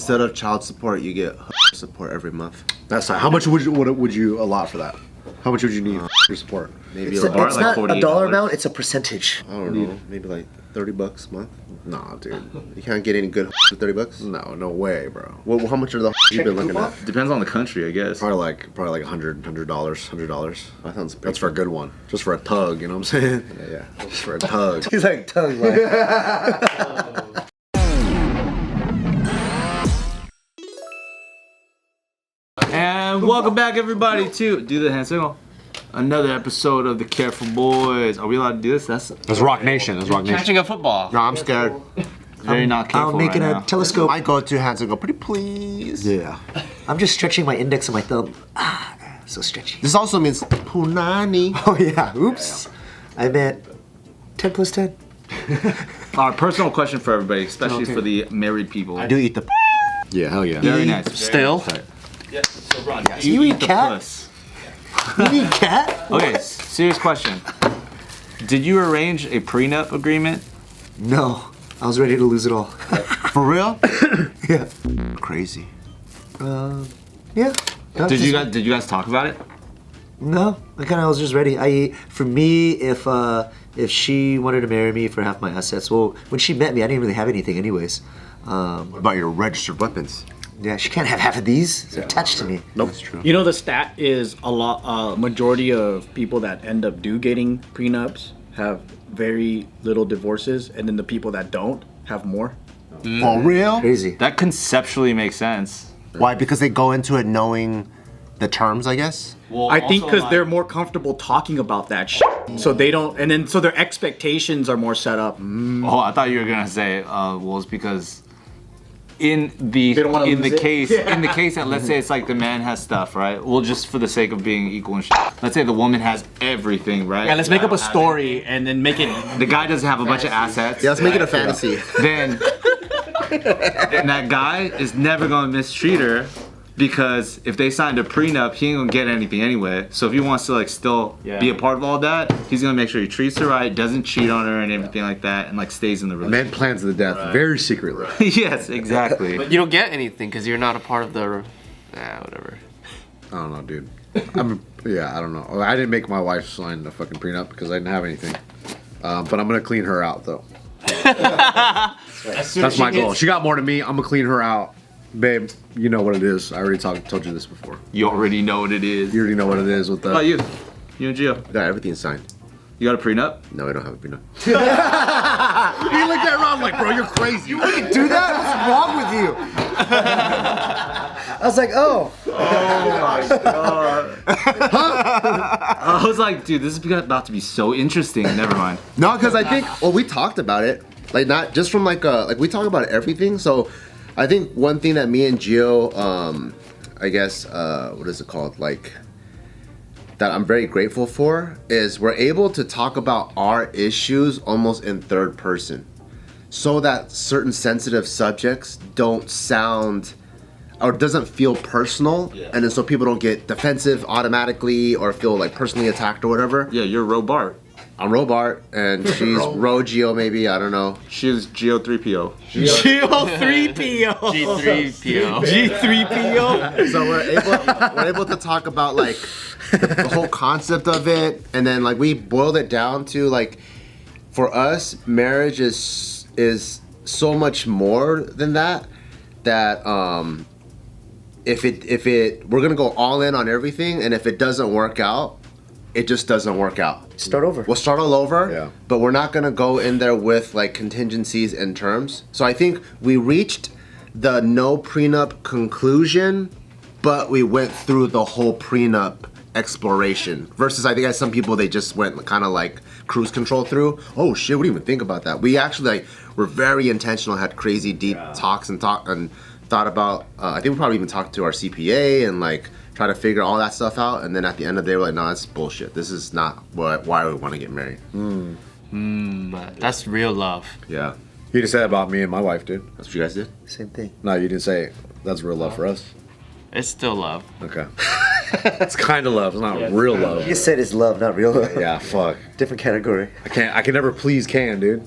instead of child support, you get support every month. That's not. How much would you allot for that? How much would you need for support? Maybe It's, like, it's like not a $48. dollar amount, it's a percentage. I don't know, maybe like $30 a month. Nah, dude. You can't get any good for $30. No way, bro. Well, how much are the you been looking at? Depends on the country, I guess. Probably like $100. That sounds pretty. That's for a good one. Just for a tug, you know what I'm saying? Yeah. Just for a tug. He's like tongue like. And welcome back, everybody, to Do the Hand Signal. Another episode of the Careful Boys. Are we allowed to do this? That's Rock Nation. That's Rock Nation. catching a football. No, I'm scared. Very not careful I'm making right a now. telescope. I go to hands and go, pretty please. Yeah. I'm just stretching my index and my thumb. So stretchy. This also means punani. Oh yeah, oops. I meant 10 plus 10. Our personal question for everybody, especially for the married people. I do eat the. Yeah, hell yeah. Very nice. Still? Yeah, so Ron, You eat the cat? puss. You need cat? Okay, serious question. Did you arrange a prenup agreement? No, I was ready to lose it all. For real? Yeah. Crazy. Yeah. No, Did just- you guys talk about it? No, I kind of was just ready. For me, if she wanted to marry me for half my assets, well, when she met me, I didn't really have anything, anyways. What about your registered weapons? Yeah, she can't have half of these. They're attached to me. Nope. That's true. You know the stat is a lot. Majority of people that end up getting prenups have very little divorces, and then the people that don't have more. For real? Crazy. That conceptually makes sense. Why? Because they go into it knowing the terms, I guess? Well, I think also, because they're more comfortable talking about that so they don't, and then so their expectations are more set up. Oh, I thought you were gonna say, well, it's because in the They don't wanna in the lose it. case in the case that let's say it's like the man has stuff, right? Well, just for the sake of being equal and shit. Let's say the woman has everything, right? Yeah, let's make up a story and then make it. The guy doesn't have a bunch of assets. Yeah, let's make it a fantasy. Then that guy is never gonna mistreat her. Because if they signed a prenup, he ain't gonna get anything anyway. So if he wants to like still be a part of all that, he's gonna make sure he treats her right, doesn't cheat on her and everything like that, and like stays in the relationship. Man plans the death very secretly. Yes, exactly. But you don't get anything because you're not a part of the. Whatever. I don't know, dude. I don't know. I didn't make my wife sign the fucking prenup because I didn't have anything. But I'm gonna clean her out though. That's my goal. She got more than me. I'm gonna clean her out. Babe, you know what it is. I already told you this before. You already know what it is. You already know what it is with the. How about you? You and Gio. Got everything signed. You got a prenup? No, I don't have a prenup. He looked at Ron like, bro, you're crazy. You wouldn't do that? What's wrong with you? I was like, oh. I was like, dude, this is about to be so interesting. Never mind. No, because I think, well, we talked about it. Like, not just from like we talk about everything. So I think one thing that me and Gio, I guess, what is it called? Like, that I'm very grateful for is we're able to talk about our issues almost in third person. So that certain sensitive subjects don't sound or doesn't feel personal, and then so people don't get defensive automatically or feel like personally attacked or whatever. Yeah, you're Bart. I'm Bart, and she's Gio maybe, I don't know. She's Gio 3PO. Geo3PO. G3PO. G3PO. So we're able to talk about like the whole concept of it, and then like we boiled it down to like, for us, marriage is so much more than that. That if we're gonna go all in on everything, and if it doesn't work out, it just doesn't work out. Start over. We'll start all over, Yeah. but we're not gonna go in there with like contingencies and terms. So I think we reached the no prenup conclusion, but we went through the whole prenup exploration. Versus I think some people, they just went kind of like cruise control through. Oh shit, what do you even think about that? We actually like were very intentional, had crazy deep talks and thought about. I think we probably even talked to our CPA and like try to figure all that stuff out, and then at the end of the day, we're like, no, that's bullshit. This is not why we want to get married. But that's real love. Yeah, You just said about me and my wife, dude. that's what you guys did. Same thing. No, you didn't say that's real love for us. It's still love. Okay. It's kind of love. It's not real love. You said it's love, not real love. Yeah, fuck. Different category. I can never please Can, dude.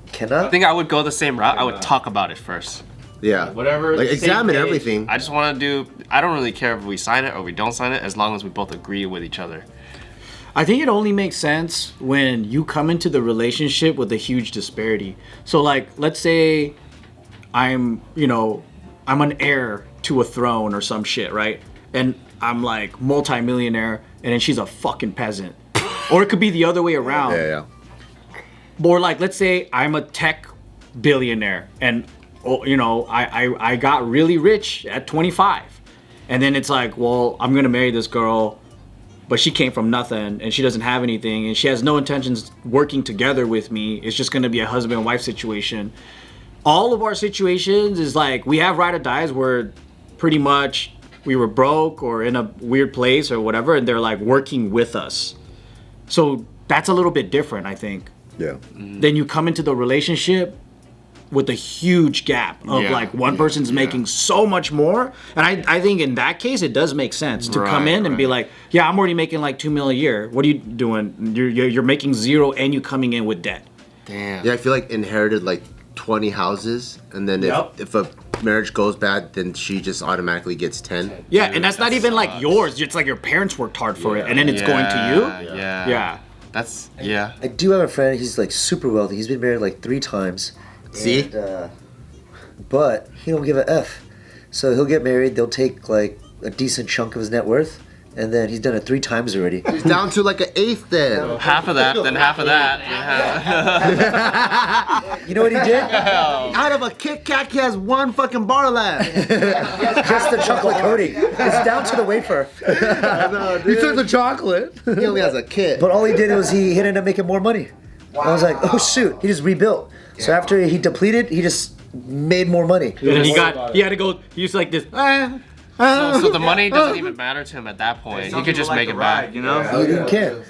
I Cannot? think I would go the same route. I would talk about it first. Yeah. Whatever. Like same examine page. everything. I just want to do. I don't really care if we sign it or we don't sign it, as long as we both agree with each other. I think it only makes sense when you come into the relationship with a huge disparity. So like, let's say I'm an heir to a throne or some shit, right? And I'm like multi-millionaire and then she's a fucking peasant. Or it could be the other way around. Yeah. Or like, let's say I'm a tech billionaire and I got really rich at 25. And then it's like, well, I'm gonna marry this girl, but she came from nothing and she doesn't have anything and she has no intentions working together with me. It's just gonna be a husband and wife situation. All of our situations is like, we have ride or dies where pretty much we were broke or in a weird place or whatever, and they're like working with us. So that's a little bit different, I think. Yeah. Then you come into the relationship with a huge gap of like one person's making so much more, and I think in that case it does make sense to come in and be like, yeah, I'm already making like $2 million a year. What are you doing? You're making zero and you coming in with debt. Damn. Yeah, I feel like inherited like 20 houses, and then if a marriage goes bad, then she just automatically gets 10. Yeah, and that's not even like yours. It's like your parents worked hard for it, and then it's going to you. Yeah. That's I do have a friend. He's like super wealthy. He's been married like 3 times. See? And, but he don't give a f. So he'll get married. They'll take like a decent chunk of his net worth, and then he's done it 3 times already. He's down to like an eighth then. half of that, then half of that. Yeah. You know what he did? Out of a Kit Kat, he has 1 fucking bar left. Just the chocolate coating. It's down to the wafer. You took the chocolate. He only has a kit. But all he did was he ended up making more money. I was like, oh shoot, he just rebuilt. So after he depleted, he just made more money. And then he had to go. He was like this. So the money doesn't even matter to him at that point. He could just make it back. you know? You can't.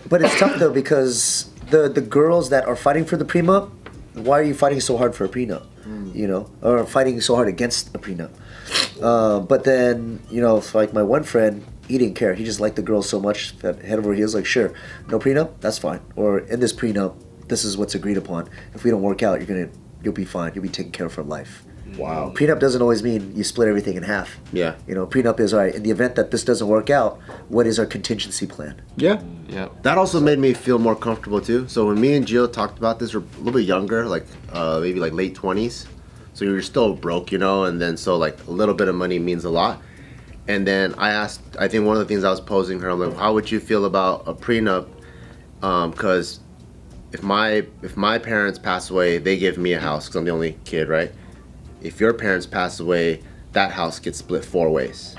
But it's tough though, because the girls that are fighting for the prenup, why are you fighting so hard for a prenup? You know, or fighting so hard against a prenup? But then, like my one friend, he didn't care. He just liked the girl so much that head over heels, like, sure, no prenup, that's fine. Or in this prenup, this is what's agreed upon. If we don't work out, you'll be fine. You'll be taken care of for life. Wow. Prenup doesn't always mean you split everything in half. Yeah. Prenup is, all right, in the event that this doesn't work out, what is our contingency plan? Yeah. Yep. That also made me feel more comfortable too. So when me and Gio talked about this, we're a little bit younger, like maybe like late 20s. So you're still broke, and then so like a little bit of money means a lot. And then I think one of the things I was posing her, I'm like, how would you feel about a prenup? Because if my parents pass away, they give me a house because I'm the only kid, right? If your parents pass away, that house gets split 4 ways.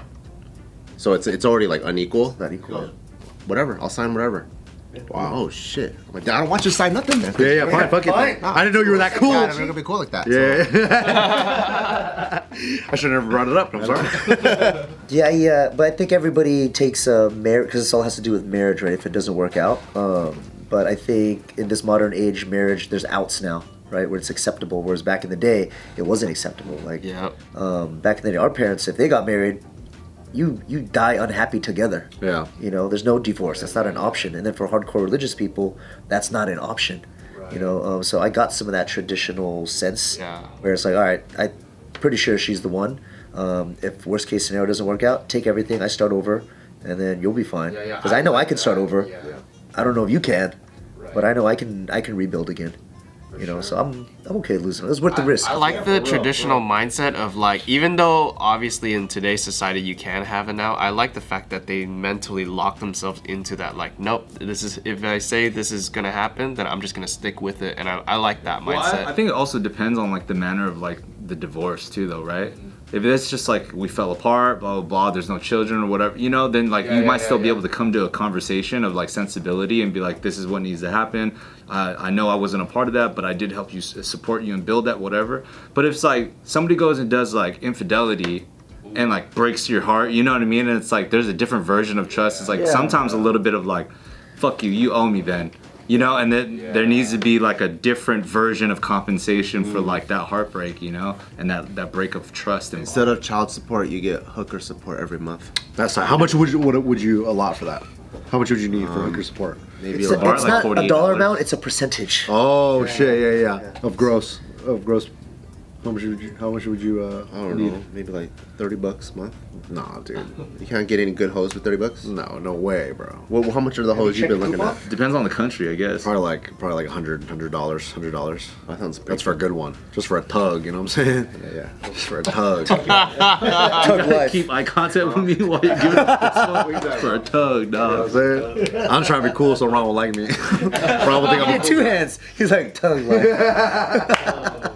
So it's already like unequal. Not equal. Whatever, I'll sign whatever. Wow. Oh shit! I'm like, I don't want you to sign nothing, man. Yeah, fine, fuck it. I didn't know you were that cool. God, I'm gonna be cool like that. Yeah. I should have never brought it up. I'm sorry. Yeah, but I think everybody takes a marriage, because this all has to do with marriage, right? If it doesn't work out. But I think in this modern age marriage, there's outs now, right? Where it's acceptable, whereas back in the day, it wasn't acceptable. Like, back in the day, our parents, if they got married, you die unhappy together. Yeah. There's no divorce. That's not an option. And then for hardcore religious people, that's not an option. Right. So I got some of that traditional sense where it's like, all right, I'm pretty sure she's the one. If worst case scenario doesn't work out, take everything, I start over, and then you'll be fine. Because I know I can start over. I don't know if you can, but I know I can rebuild again. So I'm okay losing. It's worth the risk. I like the traditional mindset of like, even though obviously in today's society you can have it now, I like the fact that they mentally lock themselves into that. Like, nope, if I say this is gonna happen, then I'm just gonna stick with it, and I like that mindset. I think it also depends on like the manner of like the divorce too, though, right? If it's just like we fell apart, blah blah blah, there's no children or whatever, then like you might still be able to come to a conversation of like sensibility and be like, this is what needs to happen. I know I wasn't a part of that, but I did help you support you and build that, whatever. But if it's like somebody goes and does like infidelity and like breaks your heart, you know what I mean? And it's like there's a different version of trust. It's like sometimes a little bit of like, fuck you, you owe me then. And then there needs to be like a different version of compensation for like that heartbreak, and that break of trust. Instead of child support, you get hooker support every month. That's not. How much would you allot for that? How much would you need for hooker support? Maybe It's like not a dollar $48. amount, it's a percentage. Oh shit! Yeah. Of gross. How much would you I don't know, maybe like $30 a month. Nah, dude. You can't get any good hoes for $30. No way, bro. Well, how much are the hoes you've been looking at? Depends on the country, I guess. Probably like $100. That sounds That's for a good one. Just for a tug, you know what I'm saying? yeah. Just for a tug. Tug life. Keep eye contact with me while you're giving it for a tug, dog. I'm trying to be cool so Ron will like me. Ron will think I'm Get two hands. He's like tug life.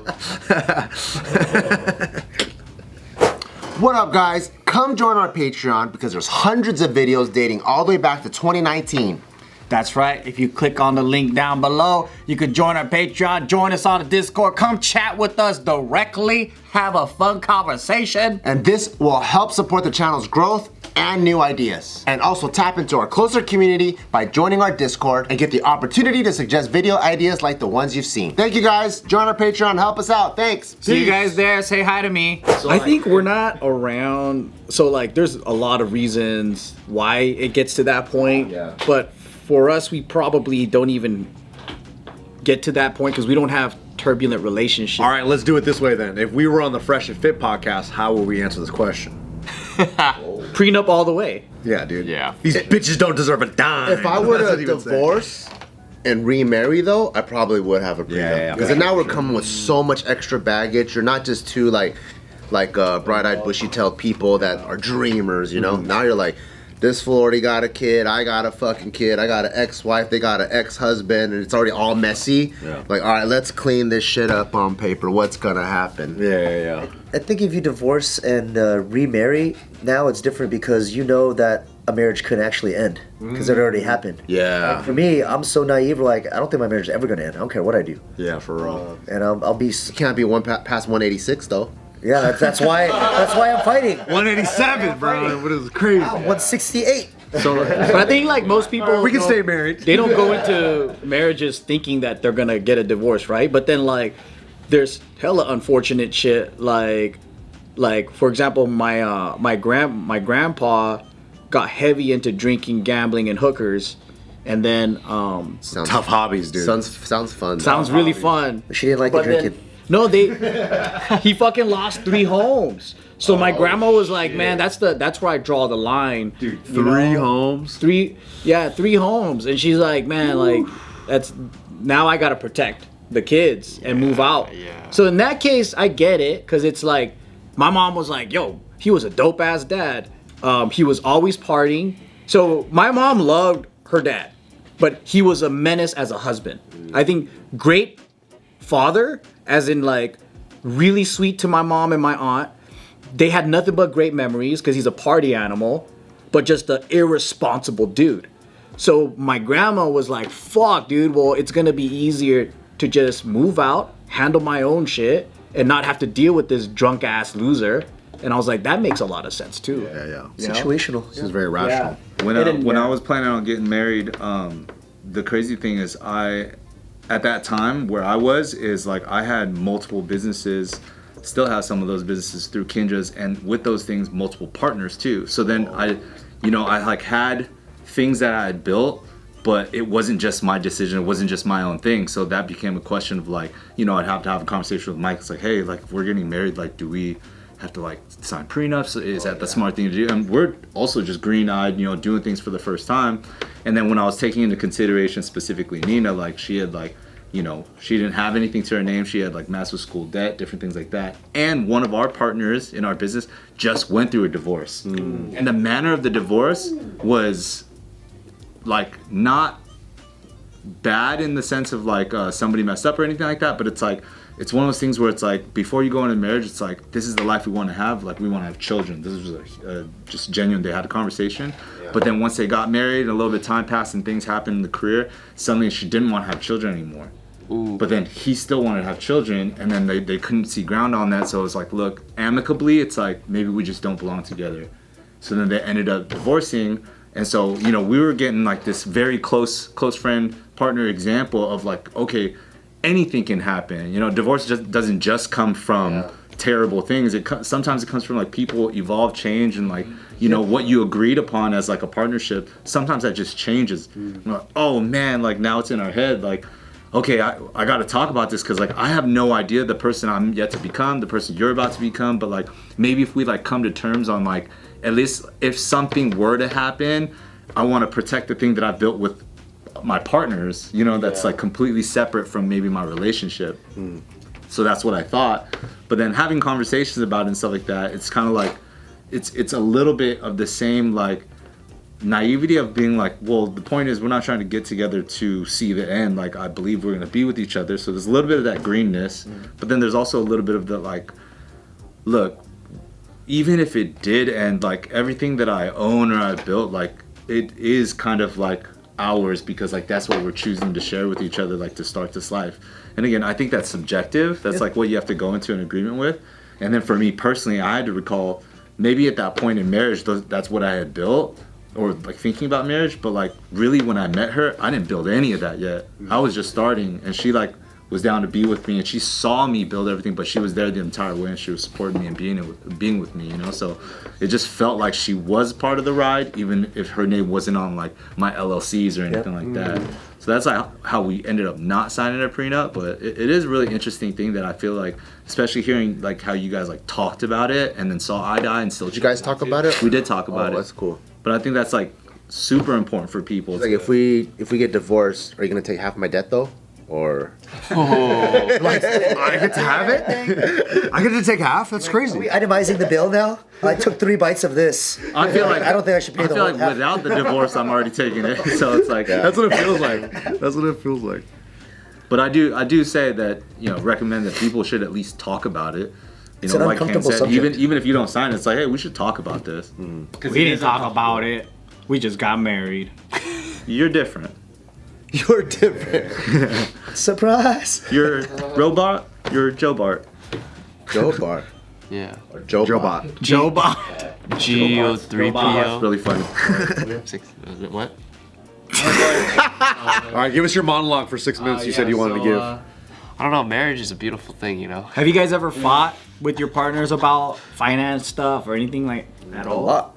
What up, guys? Come join our Patreon because there's hundreds of videos dating all the way back to 2019. That's right. If you click on the link down below, you can join our Patreon, join us on the Discord, come chat with us directly, have a fun conversation. And this will help support the channel's growth and new ideas. And also tap into our closer community by joining our Discord and get the opportunity to suggest video ideas like the ones you've seen. Thank you guys. Join our Patreon, help us out. Thanks. See you guys there. Say hi to me. I think we're not around. So like there's a lot of reasons why it gets to that point. Yeah. But for us, we probably don't even get to that point because we don't have turbulent relationships. All right, let's do it this way then. If we were on the Fresh and Fit podcast, how would we answer this question? Prenup all the way. Yeah, dude. Yeah. These bitches don't deserve a dime. If I were That's what to he would say. divorce and remarry though, I probably would have a prenup. Yeah. Because then now we're coming with so much extra baggage. You're not just two like bright-eyed, bushy-tailed people that are dreamers, you know? Now you're like, this fool already got a kid, I got a fucking kid, I got an ex-wife, they got an ex-husband, and it's already all messy. Yeah. Like, all right, let's clean this shit up on paper. What's gonna happen? Yeah. I think if you divorce and remarry, now it's different because you know that a marriage could actually end because it already happened. Yeah. For me, I'm so naive. Like I don't think my marriage is ever gonna end. I don't care what I do, Yeah, for real. and I'll be. You can't be past 186 though. Yeah, that's why I'm fighting. 187, bro. What is crazy? 168. So, but I think like most people, We can don't- stay married. They don't go into marriages thinking that they're gonna get a divorce, right? But then like, there's hella unfortunate shit. Like for example, my grandpa got heavy into drinking, gambling, and hookers, and then Sounds Tough hobbies, dude. sounds fun. sounds really fun. She didn't like the But then- drinking. No, he fucking lost 3 homes. So my grandma was like, man, that's where I draw the line. Dude, 3 homes. 3 homes. And she's like, man, like that's now I gotta protect the kids and move out. Yeah. So in that case, I get it, cause it's like my mom was like, yo, he was a dope ass dad. He was always partying. So my mom loved her dad, but he was a menace as a husband. I think great father, as in like really sweet to my mom and my aunt. They had nothing but great memories because he's a party animal, but just an irresponsible dude. So my grandma was like, fuck, dude, well, it's gonna be easier to just move out, handle my own shit, and not have to deal with this drunk ass loser. And I was like, that makes a lot of sense too. Yeah. You know? Situational. This is very rational. When I was planning on getting married, the crazy thing is at that time where I was is like I had multiple businesses, still have some of those businesses through Kinja's, and with those things multiple partners too. So then I like had things that I had built, but it wasn't just my decision, it wasn't just my own thing. So that became a question of like, I'd have to have a conversation with Mike. It's like, hey, like if we're getting married, like do we have to like sign prenups? Is that the smart thing to do? And we're also just green-eyed, doing things for the first time. And then when I was taking into consideration specifically Nina, like she had like, she didn't have anything to her name. She had like massive school debt, different things like that. And one of our partners in our business just went through a divorce. And the manner of the divorce was like not bad in the sense of like somebody messed up or anything like that, but it's like it's one of those things where it's like before you go into marriage, it's like this is the life we want to have. Like we want to have children. This was just genuine. They had a conversation, but then once they got married, a little bit of time passed and things happened in the career. Suddenly she didn't want to have children anymore. Ooh. But then he still wanted to have children, and then they couldn't see ground on that. So it's like, look, amicably, it's like maybe we just don't belong together. So then they ended up divorcing. And so, we were getting like this very close friend partner example of like, okay, anything can happen. Divorce doesn't just come from terrible things. Sometimes it comes from like people evolve, change, and like, what you agreed upon as like a partnership, sometimes that just changes. Like, oh man, like now it's in our head. Like okay, I got to talk about this because like I have no idea the person I'm yet to become, the person you're about to become, but like maybe if we like come to terms on like at least if something were to happen, I want to protect the thing that I built with my partners, you know, that's like completely separate from maybe my relationship. So that's what I thought. But then having conversations about it and stuff like that, it's kind of like it's a little bit of the same like naivety of being like, well, the point is we're not trying to get together to see the end. Like I believe we're gonna be with each other. So there's a little bit of that greenness, but then there's also a little bit of the like, look, even if it did end, like everything that I own or I built, like it is kind of like ours because like that's what we're choosing to share with each other, like to start this life. And again, I think that's subjective. That's like what you have to go into an agreement with. And then for me personally, I had to recall maybe at that point in marriage, that's what I had built. Or like thinking about marriage, but like really when I met her, I didn't build any of that yet. I was just starting, and she like was down to be with me, and she saw me build everything, but she was there the entire way, and she was supporting me and being with me, you know. So it just felt like she was part of the ride, even if her name wasn't on like my LLCs or anything like that. So that's like how we ended up not signing a prenup. But it is a really interesting thing that I feel like, especially hearing like how you guys like talked about it and then saw eye to eye and still. Did you guys talk about it? We did talk about it. That's cool. But I think that's like super important for people. Like if we get divorced, are you gonna take half my debt though, or? Like, I get to have it? I get to take half? That's Are crazy. we itemizing the bill now? I took 3 bites of this. I feel like I don't think I should pay I the feel whole like half. without the divorce, I'm already taking it. So it's like That's what it feels like. That's what it feels like. But I do say that recommend that people should at least talk about it. It's an like Ken uncomfortable said, subject. even if you don't sign it, it's like, hey, we should talk about this. We didn't talk about it. We just got married. You're different. You're different. Surprise! You're Robot. You're Joe Bart. Joe Bart. Yeah. Or Joe Joe Bot. Bot. Joe Bob. That's GO3PO. really funny. What? All right, give us your monologue for 6 minutes you said you wanted to give. I don't know. Marriage is a beautiful thing, you know. Have you guys ever fought with your partners about finance stuff or anything like at A all? lot.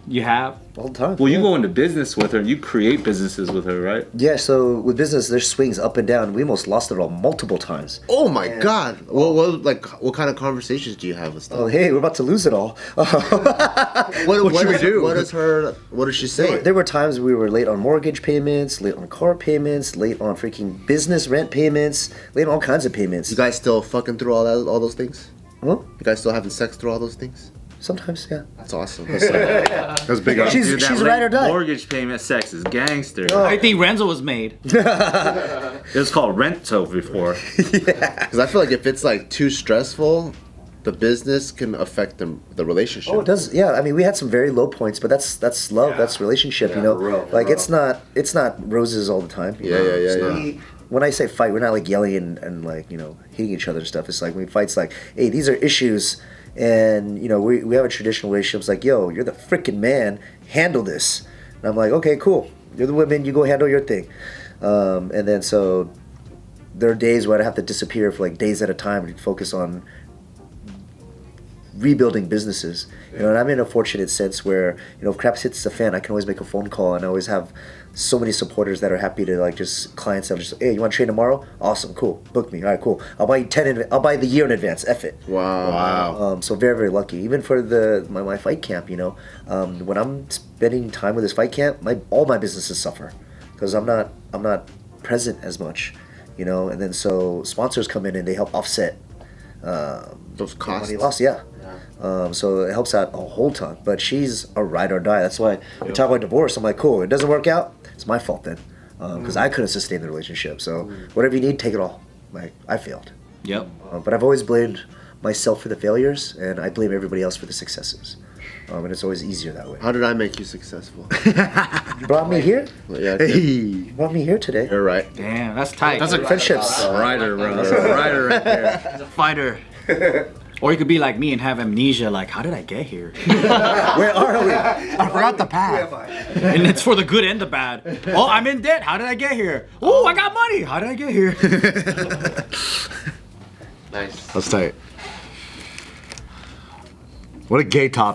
You have? All the time. Well, you go into business with her. You create businesses with her, right? Yeah, so with business, there's swings up and down. We almost lost it all multiple times. Oh my God! What kind of conversations do you have with stuff? Oh, hey, we're about to lose it all. What should we do? What does she say? There were times we were late on mortgage payments, late on car payments, late on freaking business rent payments, late on all kinds of payments. You guys still fucking through all those things? Huh? You guys still having sex through all those things? Sometimes, yeah. That's awesome. That's big. She's Dude, that she's late ride or die. mortgage payment sex is gangster. I think Renzo was made. It was called rento before. Because I feel like if it's like too stressful, the business can affect the relationship. Oh, it does. Yeah, I mean, we had some very low points, but that's love. That's relationship. You know, like it's not roses all the time. you Yeah, know? yeah. So when I say fight, we're not like yelling and like hitting each other and stuff. It's like when we fight, it's like, hey, these are issues. And we have a traditional relationship. It's like, yo, you're the freaking man. Handle this. And I'm like, okay, cool. You're the woman. You go handle your thing. And then so there are days where I have to disappear for like days at a time and focus on rebuilding businesses. And I'm in a fortunate sense where if crap hits the fan, I can always make a phone call, and I always have so many supporters that are happy to like just clients that are just, hey, you want to train tomorrow? Awesome, cool, book me. All right, cool. I'll buy you I'll buy the year in advance. F it. Wow. So very, very lucky. Even for my fight camp, when I'm spending time with this fight camp, all my businesses suffer because I'm not present as much, and then so sponsors come in and they help offset Those costs. money lost. Yeah. So it helps out a whole ton. But she's a ride or die. That's why we talk about divorce. I'm like, cool. It doesn't work out. It's my fault then, because I couldn't sustain the relationship. So whatever you need, take it all. Like I failed. Yep. But I've always blamed myself for the failures, and I blame everybody else for the successes. And it's always easier that way. How did I make you successful? You brought me here. Yeah, You brought me here today. you're right. Damn, that's tight. That's a Friendships. Rider, bro. That's a rider right there. fighter. Or you could be like me and have amnesia. Like, how did I get here? Where are we? I forgot the path. And it's for the good and the bad. Oh, I'm in debt. How did I get here? Oh, I got money. How did I get here? Nice. That's tight. What a gay topic.